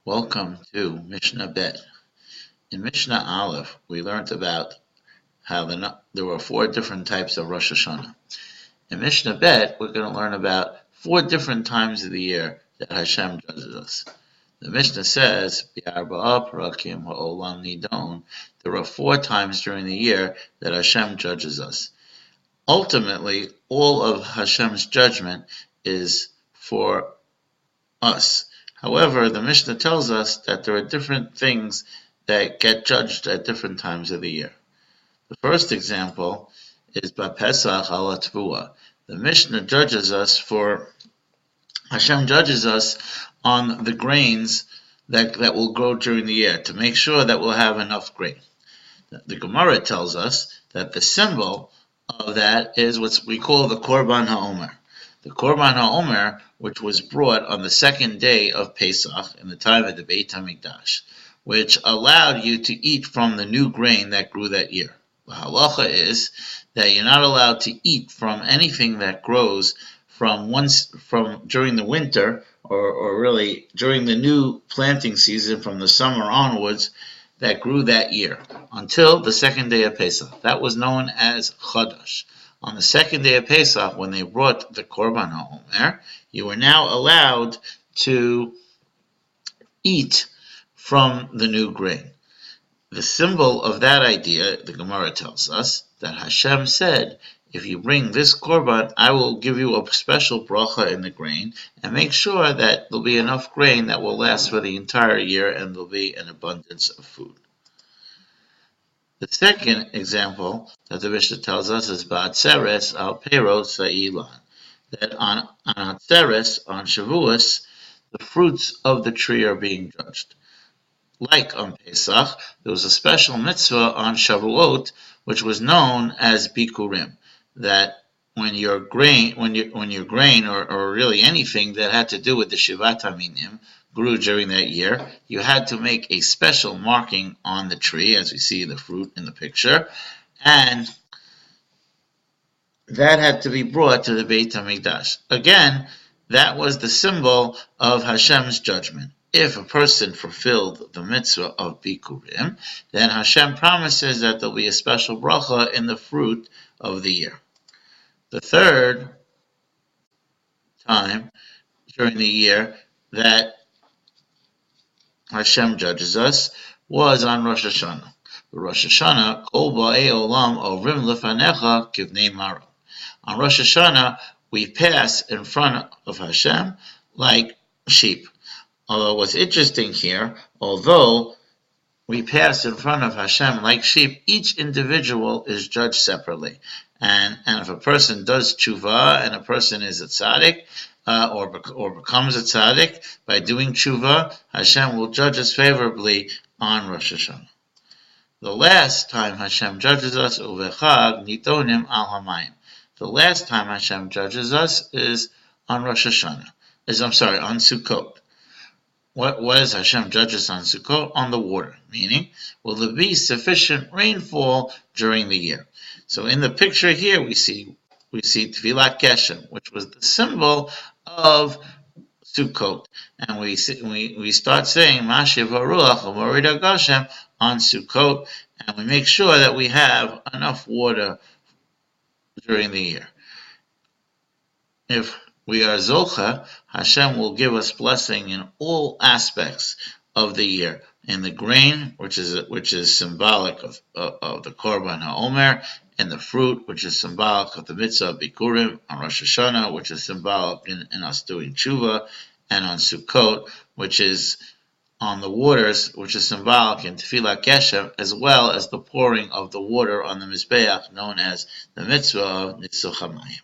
Welcome to Mishnah Bet. In Mishnah Aleph, we learned about how there were four different types of Rosh Hashanah. In Mishnah Bet, we're going to learn about four different times of the year that Hashem judges us. The Mishnah says, B'arba'a parakim ha'olam nidon. There are four times during the year that Hashem judges us. Ultimately, all of Hashem's judgment is for us. However, the Mishnah tells us that there are different things that get judged at different times of the year. The first example is by Pesach al Tvua. The Mishnah Hashem judges us on the grains that will grow during the year to make sure that we'll have enough grain. The Gemara tells us that the symbol of that is what we call the Korban HaOmer. The Korban HaOmer, which was brought on the second day of Pesach in the time of the Beit HaMikdash, which allowed you to eat from the new grain that grew that year. The halacha is that you're not allowed to eat from anything that grows from during the winter or really during the new planting season from the summer onwards that grew that year until the second day of Pesach. That was known as Chadash. On the second day of Pesach, when they brought the Korban HaOmer, you were now allowed to eat from the new grain. The symbol of that idea, the Gemara tells us, that Hashem said, if you bring this Korban, I will give you a special bracha in the grain and make sure that there'll be enough grain that will last for the entire year and there'll be an abundance of food. The second example that the Mishnah tells us is Ba'atzeres al Perot Sa'ilan, that on Atzeres, on Shavuos, the fruits of the tree are being judged. Like on Pesach, there was a special mitzvah on Shavuot, which was known as Bikurim, that when your grain or really anything that had to do with the Shivat HaMinim grew during that year, you had to make a special marking on the tree, as we see the fruit in the picture, and that had to be brought to the Beit HaMikdash. Again, that was the symbol of Hashem's judgment. If a person fulfilled the mitzvah of Bikurim, then Hashem promises that there'll be a special bracha in the fruit of the year. The third time during the year that Hashem judges us was on Rosh Hashanah. Rosh Hashanah, Kol Ba'ei Olam Ovrim Lefanecha Kivnei Maro. On Rosh Hashanah, we pass in front of Hashem like sheep. Although what's interesting here, although we pass in front of Hashem like sheep, each individual is judged separately. And if a person does tshuva and a person is a tzaddik, or becomes a tzaddik by doing tshuva, Hashem will judge us favorably on Rosh Hashanah. The last time Hashem judges us, uvechag nitonim al hamayim. The last time Hashem judges us is on Rosh Hashanah. On Sukkot. What does Hashem judge us on Sukkot? On the water, meaning, will there be sufficient rainfall during the year? So in the picture here, we see Tfilat Geshem, which was the symbol of Sukkot, and we start saying Mashiv Haruach U'Morida Gashem on Sukkot, and we make sure that we have enough water during the year. If we are Zocha, Hashem will give us blessing in all aspects of the year. In the grain, which is symbolic of the Korban HaOmer, and the fruit, which is symbolic of the mitzvah of Bikurim, on Rosh Hashanah, which is symbolic in us doing tshuva, and on Sukkot, which is on the waters, which is symbolic in Tfilat Geshem, as well as the pouring of the water on the Mizbeach, known as the mitzvah of Nitzuch HaMayim.